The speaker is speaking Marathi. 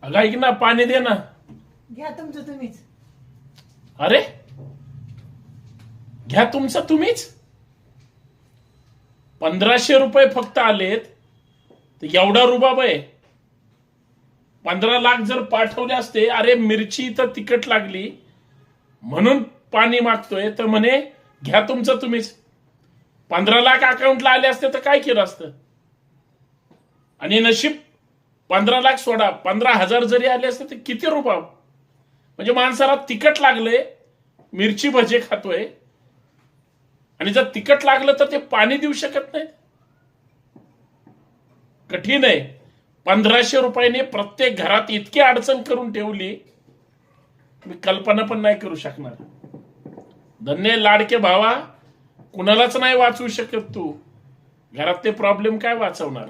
अगं ऐक ना, पाणी दे ना. घ्या तुमचं तुम्हीच. अरे घ्या तुमचं तुम्हीच. 1500 रुपये फक्त आलेत तर एवढा रुबाब आहे. 15 लाख जर पाठवले असते, अरे मिरची तर तिखट लागली म्हणून पाणी मागतोय, तर म्हणे घ्या तुमचं तुम्हीच. 15 लाख अकाउंटला आले असते तर काय केलं असतं. आणि नशीब 15 लाख सोडा, 15,000 जरी आले असते तर किती रुबाब. म्हणजे माणसाला तिखट लागले, मिरची भजे खातोय, आणि जर तिखट लागलं तर ते पाणी देऊ शकत नाही. कठीण आहे. 1500 रुपयाने प्रत्येक घरात इतकी अडचण करून ठेवली, मी कल्पना पण नाही करू शकणार. धन्य लाडके भावा, कुणालाच नाही वाचवू शकत तू. घरात ते प्रॉब्लेम काय वाचवणार.